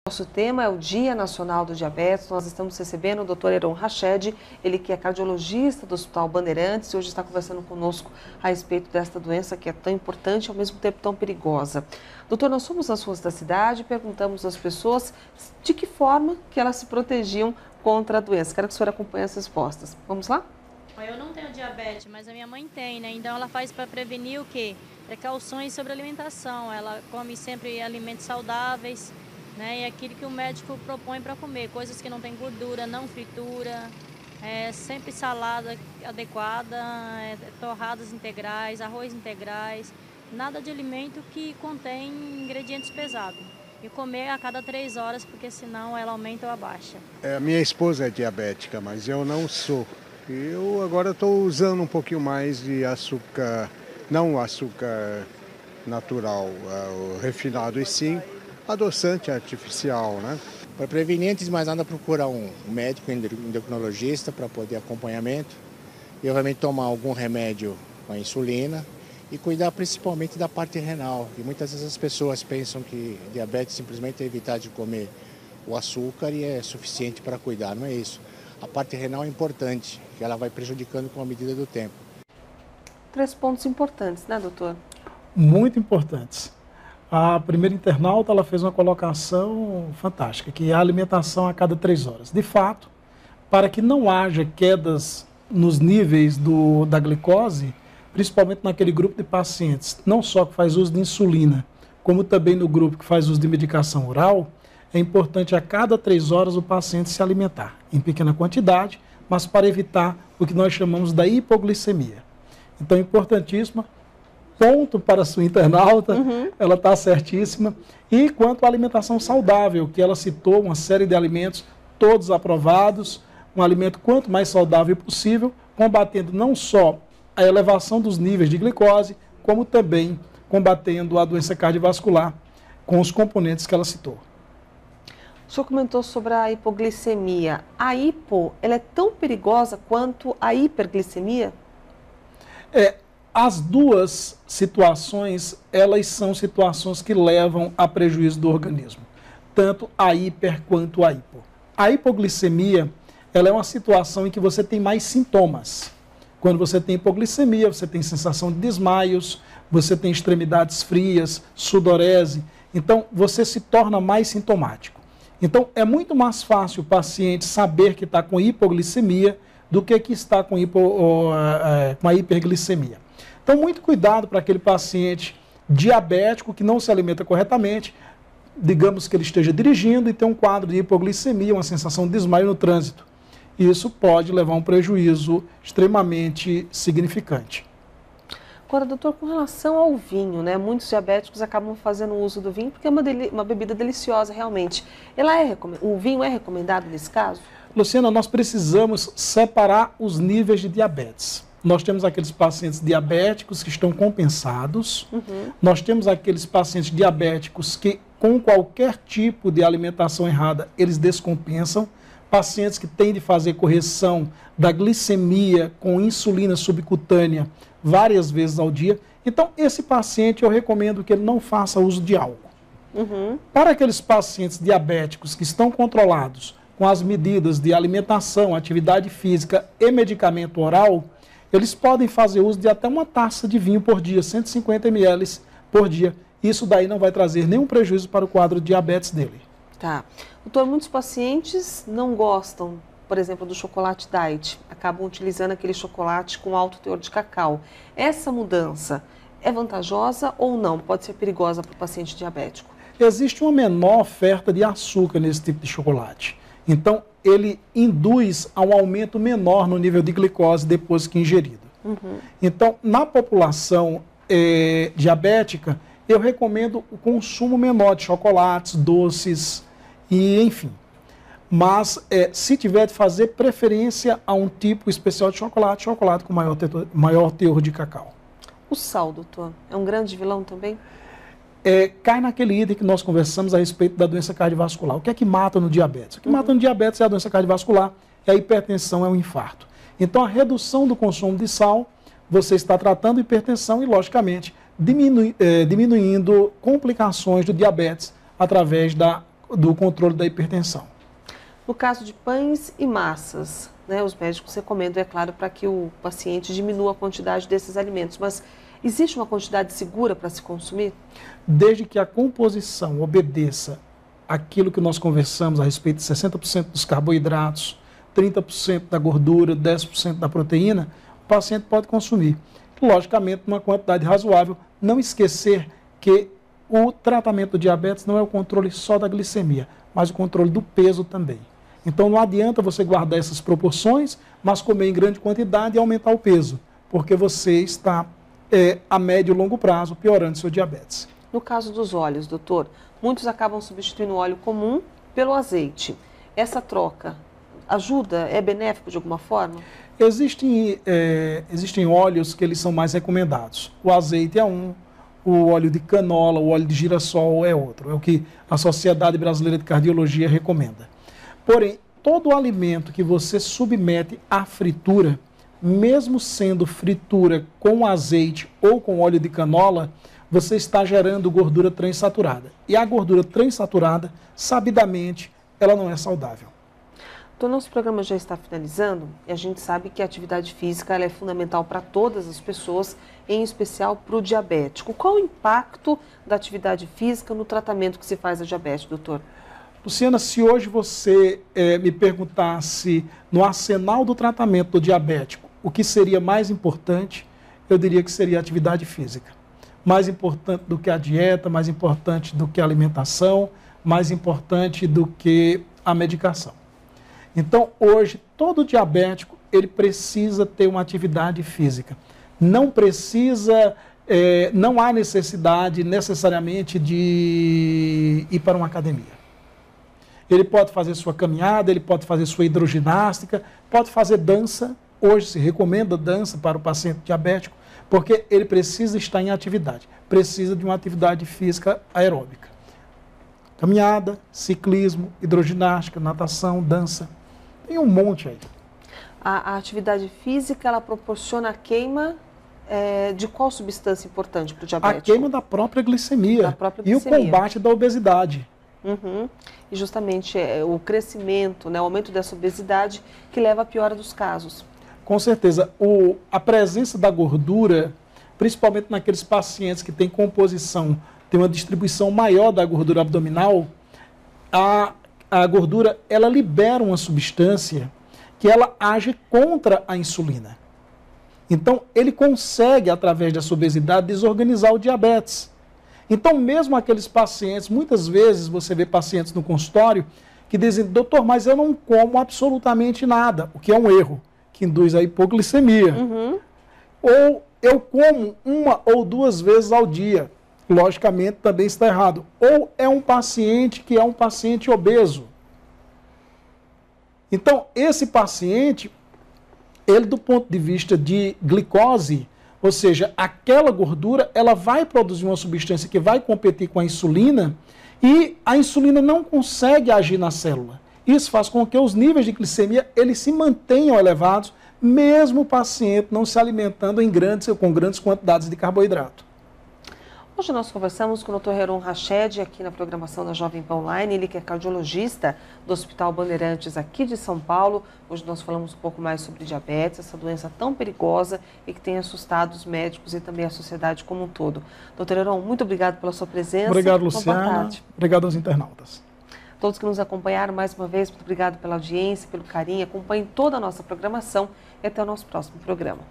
Nosso tema é o Dia Nacional do Diabetes. Nós estamos recebendo o Dr. Heron Rached, ele que é cardiologista do Hospital Bandeirantes e hoje está conversando conosco a respeito desta doença que é tão importante e ao mesmo tempo tão perigosa. Doutor, nós fomos nas ruas da cidade e perguntamos às pessoas de que forma que elas se protegiam contra a doença. Quero que a senhora acompanhe as respostas. Vamos lá? Eu não tenho diabetes, mas a minha mãe tem, né? Então ela faz para prevenir o quê? Precauções sobre a alimentação. Ela come sempre alimentos saudáveis, né? E aquilo que o médico propõe para comer, coisas que não tem gordura, não fritura, sempre salada adequada, torradas integrais, arroz integrais, nada de alimento que contém ingredientes pesados. E comer a cada 3 horas, porque senão ela aumenta ou abaixa. Minha esposa é diabética, mas eu não sou. Eu agora estou usando um pouquinho mais de açúcar, não açúcar natural, o refinado, e sim adoçante artificial, né? Para prevenir, antes de mais nada, procurar um médico endocrinologista para poder acompanhamento e, obviamente, tomar algum remédio com a insulina e cuidar principalmente da parte renal. E muitas vezes as pessoas pensam que diabetes simplesmente é evitar de comer o açúcar e é suficiente para cuidar. Não é isso. A parte renal é importante, que ela vai prejudicando com a medida do tempo. 3 pontos importantes, né, doutor? Muito importantes. A primeira internauta ela fez uma colocação fantástica, que é a alimentação a cada 3 horas. De fato, para que não haja quedas nos níveis da glicose, principalmente naquele grupo de pacientes, não só que faz uso de insulina, como também no grupo que faz uso de medicação oral, é importante a cada 3 horas o paciente se alimentar, em pequena quantidade, mas para evitar o que nós chamamos da hipoglicemia. Então, importantíssima. Ponto para a sua internauta, ela está certíssima. E quanto à alimentação saudável, que ela citou uma série de alimentos, todos aprovados, um alimento quanto mais saudável possível, combatendo não só a elevação dos níveis de glicose, como também combatendo a doença cardiovascular com os componentes que ela citou. O senhor comentou sobre a hipoglicemia. A hipo, ela é tão perigosa quanto a hiperglicemia? As duas situações, elas são situações que levam a prejuízo do organismo, tanto a hiper quanto a hipo. A hipoglicemia, ela é uma situação em que você tem mais sintomas. Quando você tem hipoglicemia, você tem sensação de desmaios, você tem extremidades frias, sudorese, então você se torna mais sintomático. Então é muito mais fácil o paciente saber que está com hipoglicemia do que está com a hiperglicemia. Então, muito cuidado para aquele paciente diabético que não se alimenta corretamente, digamos que ele esteja dirigindo e tem um quadro de hipoglicemia, uma sensação de desmaio no trânsito. Isso pode levar a um prejuízo extremamente significante. Agora, doutor, com relação ao vinho, né? Muitos diabéticos acabam fazendo uso do vinho porque é uma bebida deliciosa, realmente. O vinho é recomendado nesse caso? Luciana, nós precisamos separar os níveis de diabetes. Nós temos aqueles pacientes diabéticos que estão compensados, nós temos aqueles pacientes diabéticos que, com qualquer tipo de alimentação errada, eles descompensam, pacientes que têm de fazer correção da glicemia com insulina subcutânea várias vezes ao dia. Então, esse paciente eu recomendo que ele não faça uso de álcool. Para aqueles pacientes diabéticos que estão controlados com as medidas de alimentação, atividade física e medicamento oral, eles podem fazer uso de até uma taça de vinho por dia, 150 ml por dia. Isso daí não vai trazer nenhum prejuízo para o quadro de diabetes dele. Tá. Doutor, muitos pacientes não gostam, por exemplo, do chocolate diet. Acabam utilizando aquele chocolate com alto teor de cacau. Essa mudança é vantajosa ou não? Pode ser perigosa para o paciente diabético? Existe uma menor oferta de açúcar nesse tipo de chocolate. Então, ele induz a um aumento menor no nível de glicose depois que ingerido. Então, na população diabética, eu recomendo o consumo menor de chocolates, doces e enfim. Mas, se tiver de fazer, preferência a um tipo especial de chocolate, chocolate com maior teor de cacau. O sal, doutor, é um grande vilão também? Cai naquele item que nós conversamos a respeito da doença cardiovascular. O que é que mata no diabetes? O que mata no diabetes é a doença cardiovascular, é a hipertensão, é o infarto. Então, a redução do consumo de sal, você está tratando hipertensão e, logicamente, diminuindo complicações do diabetes através da do controle da hipertensão. No caso de pães e massas, né, os médicos recomendam, é claro, para que o paciente diminua a quantidade desses alimentos, mas existe uma quantidade segura para se consumir? Desde que a composição obedeça àquilo que nós conversamos a respeito de 60% dos carboidratos, 30% da gordura, 10% da proteína, o paciente pode consumir. Logicamente, numa quantidade razoável. Não esquecer que o tratamento do diabetes não é o controle só da glicemia, mas o controle do peso também. Então não adianta você guardar essas proporções, mas comer em grande quantidade e aumentar o peso, porque você está a médio e longo prazo piorando seu diabetes. No caso dos óleos, doutor, muitos acabam substituindo o óleo comum pelo azeite. Essa troca ajuda, é benéfico de alguma forma? Existem óleos que eles são mais recomendados. O azeite é um, o óleo de canola, o óleo de girassol é outro. É o que a Sociedade Brasileira de Cardiologia recomenda. Porém, todo alimento que você submete à fritura, mesmo sendo fritura com azeite ou com óleo de canola, você está gerando gordura transaturada. E a gordura transaturada, sabidamente, ela não é saudável. Então, nosso programa já está finalizando e a gente sabe que a atividade física ela é fundamental para todas as pessoas, em especial para o diabético. Qual o impacto da atividade física no tratamento que se faz a diabetes, doutor? Luciana, se hoje você me perguntasse no arsenal do tratamento do diabético, o que seria mais importante, eu diria que seria a atividade física. Mais importante do que a dieta, mais importante do que a alimentação, mais importante do que a medicação. Então, hoje, todo diabético, ele precisa ter uma atividade física. Não precisa, não há necessidade necessariamente de ir para uma academia. Ele pode fazer sua caminhada, ele pode fazer sua hidroginástica, pode fazer dança. Hoje se recomenda dança para o paciente diabético, porque ele precisa estar em atividade, precisa de uma atividade física aeróbica. Caminhada, ciclismo, hidroginástica, natação, dança, tem um monte aí. A atividade física, ela proporciona a queima de qual substância importante para o diabético? A queima da própria glicemia, e o combate da obesidade. Uhum. E justamente o crescimento, né, o aumento dessa obesidade que leva à piora dos casos. Com certeza. A presença da gordura, principalmente naqueles pacientes que têm composição, tem uma distribuição maior da gordura abdominal, a gordura ela libera uma substância que ela age contra a insulina. Então, ele consegue, através dessa obesidade, desorganizar o diabetes. Então, mesmo aqueles pacientes, muitas vezes você vê pacientes no consultório que dizem, doutor, mas eu não como absolutamente nada, o que é um erro, que induz a hipoglicemia. Uhum. Ou eu como 1 ou 2 vezes ao dia, logicamente também está errado. Ou é um paciente que é um paciente obeso. Então, esse paciente, ele do ponto de vista de glicose, ou seja, aquela gordura, ela vai produzir uma substância que vai competir com a insulina e a insulina não consegue agir na célula. Isso faz com que os níveis de glicemia eles se mantenham elevados, mesmo o paciente não se alimentando com grandes quantidades de carboidrato. Hoje nós conversamos com o Dr. Heron Rached, aqui na programação da Jovem Pan Online, ele que é cardiologista do Hospital Bandeirantes aqui de São Paulo. Hoje nós falamos um pouco mais sobre diabetes, essa doença tão perigosa e que tem assustado os médicos e também a sociedade como um todo. Dr. Heron, muito obrigado pela sua presença. Obrigado, Luciana. Obrigado aos internautas. Todos que nos acompanharam, mais uma vez, muito obrigado pela audiência, pelo carinho. Acompanhem toda a nossa programação e até o nosso próximo programa.